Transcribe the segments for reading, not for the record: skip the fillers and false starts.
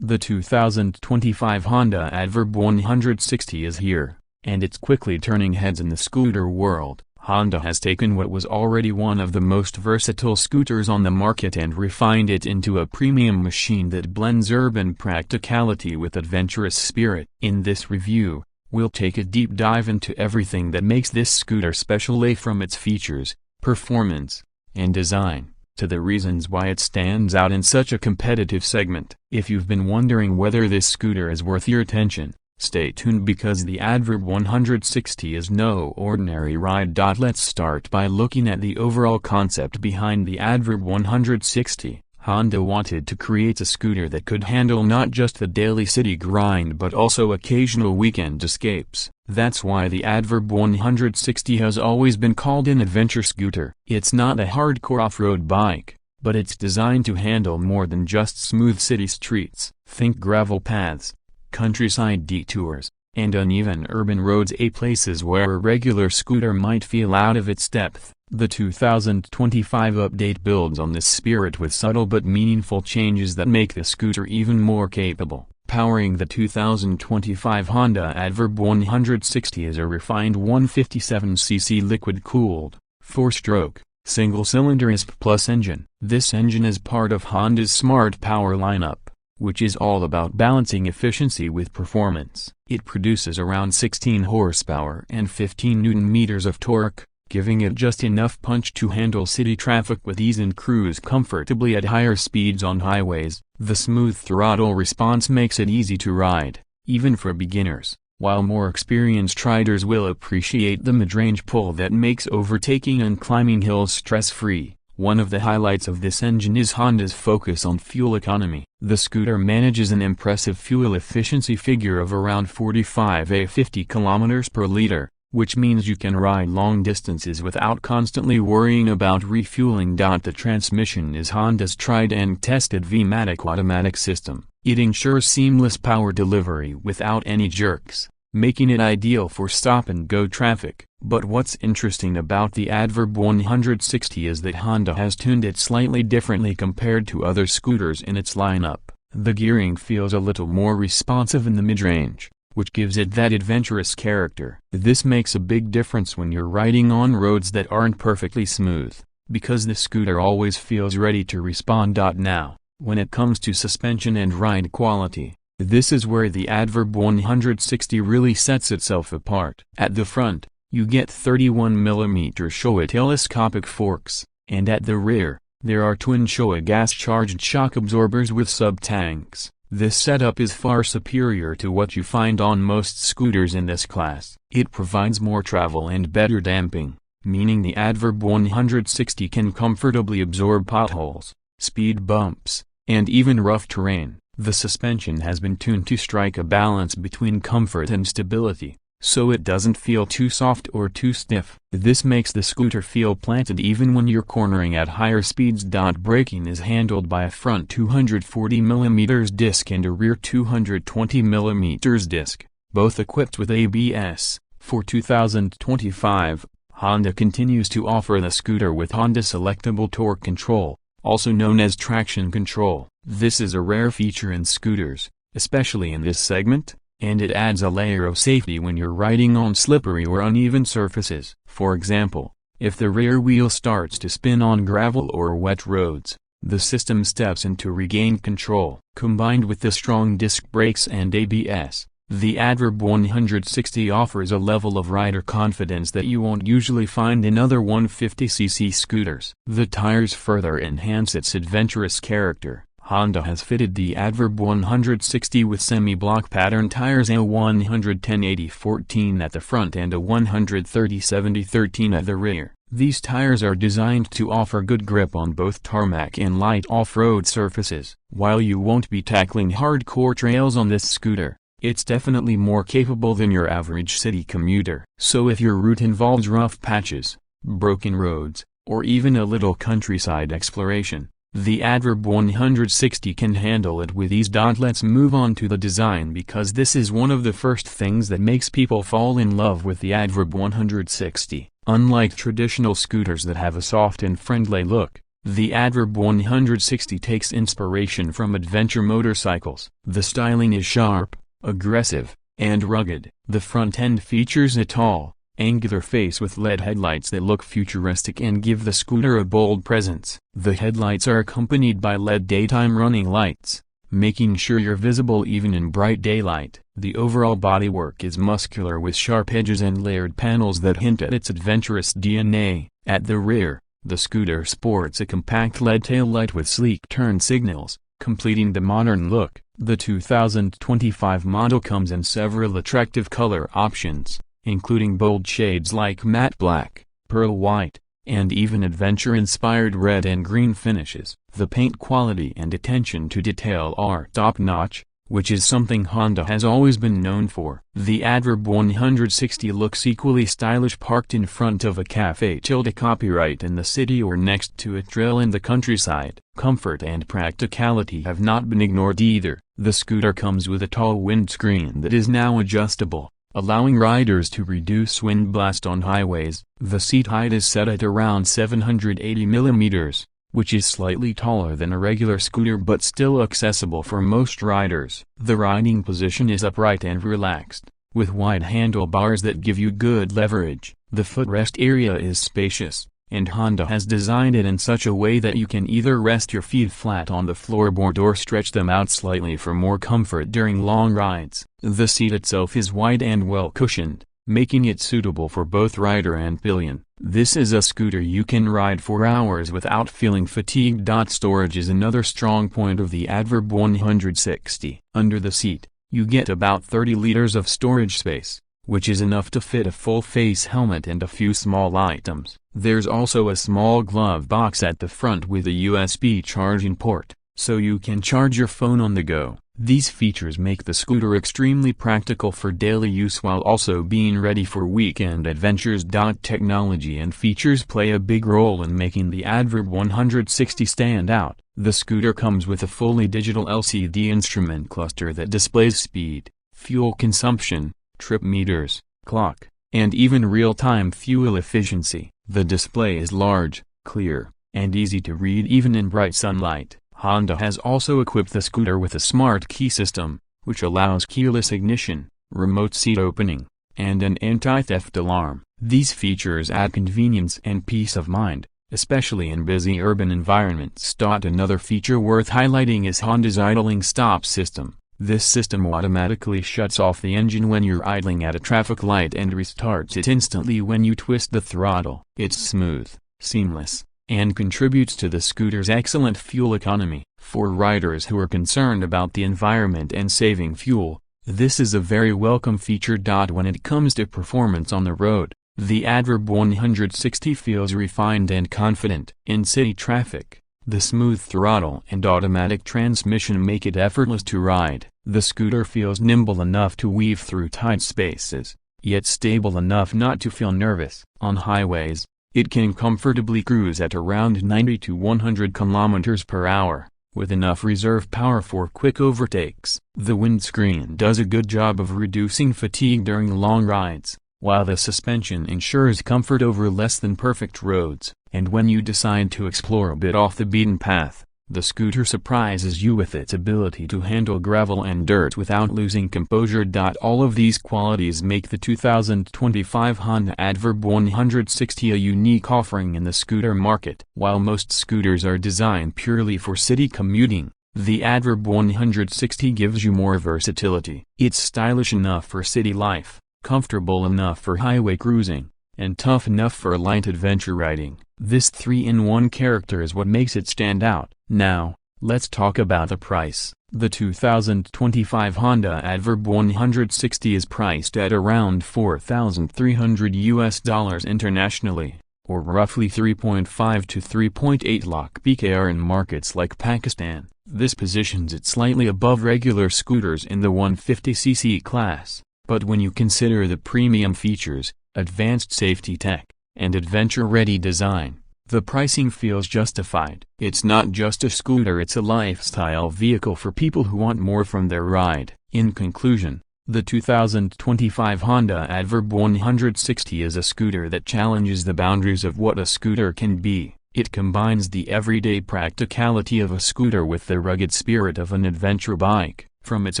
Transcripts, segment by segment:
The 2025 Honda ADV 160 is here, and it's quickly turning heads in the scooter world. Honda has taken what was already one of the most versatile scooters on the market and refined it into a premium machine that blends urban practicality with adventurous spirit. In this review, we'll take a deep dive into everything that makes this scooter special, from its features, performance, and design, to the reasons why it stands out in such a competitive segment. If you've been wondering whether this scooter is worth your attention, stay tuned because the ADV 160 is no ordinary ride. Let's start by looking at the overall concept behind the ADV 160. Honda wanted to create a scooter that could handle not just the daily city grind but also occasional weekend escapes. That's why the ADV 160 has always been called an adventure scooter. It's not a hardcore off-road bike, but it's designed to handle more than just smooth city streets. Think gravel paths, countryside detours, and uneven urban roads, places where a regular scooter might feel out of its depth. The 2025 update builds on this spirit with subtle but meaningful changes that make the scooter even more capable. Powering the 2025 Honda ADV 160 is a refined 157cc liquid-cooled, 4-stroke, single-cylinder ISP Plus engine. This engine is part of Honda's Smart Power lineup, which is all about balancing efficiency with performance. It produces around 16 horsepower and 15 Nm of torque, giving it just enough punch to handle city traffic with ease and cruise comfortably at higher speeds on highways. The smooth throttle response makes it easy to ride, even for beginners, while more experienced riders will appreciate the mid-range pull that makes overtaking and climbing hills stress-free. One of the highlights of this engine is Honda's focus on fuel economy. The scooter manages an impressive fuel efficiency figure of around 45 to 50 km per liter, which means you can ride long distances without constantly worrying about refueling. The transmission is Honda's tried and tested V-matic automatic system. It ensures seamless power delivery without any jerks, making it ideal for stop-and-go traffic. But what's interesting about the ADV 160 is that Honda has tuned it slightly differently compared to other scooters in its lineup. The gearing feels a little more responsive in the mid-range, which gives it that adventurous character. This makes a big difference when you're riding on roads that aren't perfectly smooth, because the scooter always feels ready to respond. Now, when it comes to suspension and ride quality, this is where the ADV 160 really sets itself apart. At the front, you get 31mm Showa telescopic forks, and at the rear, there are twin Showa gas-charged shock absorbers with sub-tanks. This setup is far superior to what you find on most scooters in this class. It provides more travel and better damping, meaning the ADV 160 can comfortably absorb potholes, speed bumps, and even rough terrain. The suspension has been tuned to strike a balance between comfort and stability, so it doesn't feel too soft or too stiff. This makes the scooter feel planted even when you're cornering at higher speeds. Braking is handled by a front 240mm disc and a rear 220mm disc, both equipped with ABS. For 2025, Honda continues to offer the scooter with Honda Selectable Torque Control, also known as traction control. This is a rare feature in scooters, especially in this segment, and it adds a layer of safety when you're riding on slippery or uneven surfaces. For example, if the rear wheel starts to spin on gravel or wet roads, the system steps in to regain control. Combined with the strong disc brakes and ABS, the ADV 160 offers a level of rider confidence that you won't usually find in other 150cc scooters. The tires further enhance its adventurous character. Honda has fitted the ADV 160 with semi-block pattern tires, a 110/80/14 at the front and a 130/70/13 at the rear. These tires are designed to offer good grip on both tarmac and light off-road surfaces. While you won't be tackling hardcore trails on this scooter, it's definitely more capable than your average city commuter. So if your route involves rough patches, broken roads, or even a little countryside exploration, the ADV 160 can handle it with ease. Let's move on to the design, because this is one of the first things that makes people fall in love with the ADV 160. Unlike traditional scooters that have a soft and friendly look, The Adverb 160 takes inspiration from adventure motorcycles. The styling is sharp, aggressive, and rugged. The front end features a tall, angular face with LED headlights that look futuristic and give the scooter a bold presence. The headlights are accompanied by LED daytime running lights, making sure you're visible even in bright daylight. The overall bodywork is muscular with sharp edges and layered panels that hint at its adventurous DNA. At the rear, the scooter sports a compact LED taillight with sleek turn signals, completing the modern look. The 2025 model comes in several attractive color options, including bold shades like matte black, pearl white, and even adventure-inspired red and green finishes. The paint quality and attention to detail are top-notch, which is something Honda has always been known for. The Adverb 160 looks equally stylish parked in front of a cafe. Copyright in the city or next to a trail in the countryside. Comfort and practicality have not been ignored either. The scooter comes with a tall windscreen that is now adjustable, allowing riders to reduce wind blast on highways. The seat height is set at around 780 mm, which is slightly taller than a regular scooter but still accessible for most riders. The riding position is upright and relaxed, with wide handlebars that give you good leverage. The footrest area is spacious, and Honda has designed it in such a way that you can either rest your feet flat on the floorboard or stretch them out slightly for more comfort during long rides. The seat itself is wide and well cushioned, making it suitable for both rider and pillion. This is a scooter you can ride for hours without feeling fatigued. Storage is another strong point of the Adverb 160. Under the seat, you get about 30 liters of storage space, which is enough to fit a full-face helmet and a few small items. There's also a small glove box at the front with a USB charging port, so you can charge your phone on the go. These features make the scooter extremely practical for daily use while also being ready for weekend adventures. Technology and features play a big role in making the Adverb 160 stand out. The scooter comes with a fully digital LCD instrument cluster that displays speed, fuel consumption, trip meters, clock, and even real-time fuel efficiency. The display is large, clear, and easy to read even in bright sunlight. Honda has also equipped the scooter with a smart key system, which allows keyless ignition, remote seat opening, and an anti-theft alarm. These features add convenience and peace of mind, especially in busy urban environments. Another feature worth highlighting is Honda's idling stop system. This system automatically shuts off the engine when you're idling at a traffic light and restarts it instantly when you twist the throttle. It's smooth, seamless, and contributes to the scooter's excellent fuel economy. For riders who are concerned about the environment and saving fuel, this is a very welcome feature. When it comes to performance on the road, the Adverb 160 feels refined and confident. In city traffic, the smooth throttle and automatic transmission make it effortless to ride. The scooter feels nimble enough to weave through tight spaces, yet stable enough not to feel nervous. On highways, it can comfortably cruise at around 90 to 100 km per hour, with enough reserve power for quick overtakes. The windscreen does a good job of reducing fatigue during long rides, while the suspension ensures comfort over less than perfect roads. And when you decide to explore a bit off the beaten path, the scooter surprises you with its ability to handle gravel and dirt without losing composure. All of these qualities make the 2025 Honda Adverb 160 a unique offering in the scooter market. While most scooters are designed purely for city commuting, the Adverb 160 gives you more versatility. It's stylish enough for city life, comfortable enough for highway cruising, and tough enough for light adventure riding. This 3-in-1 character is what makes it stand out. Now, let's talk about the price. The 2025 Honda Adverb 160 is priced at around $4,300 internationally, or roughly 3.5 to 3.8 lakh PKR in markets like Pakistan. This positions it slightly above regular scooters in the 150cc class, but when you consider the premium features, advanced safety tech, and adventure-ready design, the pricing feels justified. It's not just a scooter, it's a lifestyle vehicle for people who want more from their ride. In conclusion, the 2025 Honda Adverb 160 is a scooter that challenges the boundaries of what a scooter can be. It combines the everyday practicality of a scooter with the rugged spirit of an adventure bike. From its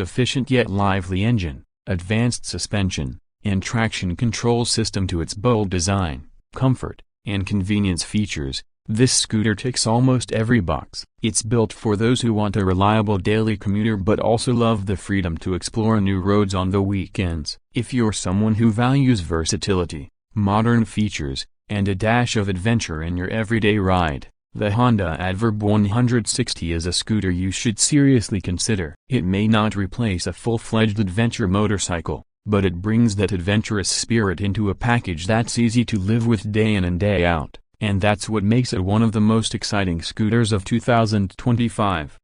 efficient yet lively engine, advanced suspension, and traction control system to its bold design, comfort, and convenience features, this scooter ticks almost every box. It's built for those who want a reliable daily commuter but also love the freedom to explore new roads on the weekends. If you're someone who values versatility, modern features, and a dash of adventure in your everyday ride, the Honda ADV 160 is a scooter you should seriously consider. It may not replace a full-fledged adventure motorcycle, but it brings that adventurous spirit into a package that's easy to live with day in and day out, and that's what makes it one of the most exciting scooters of 2025.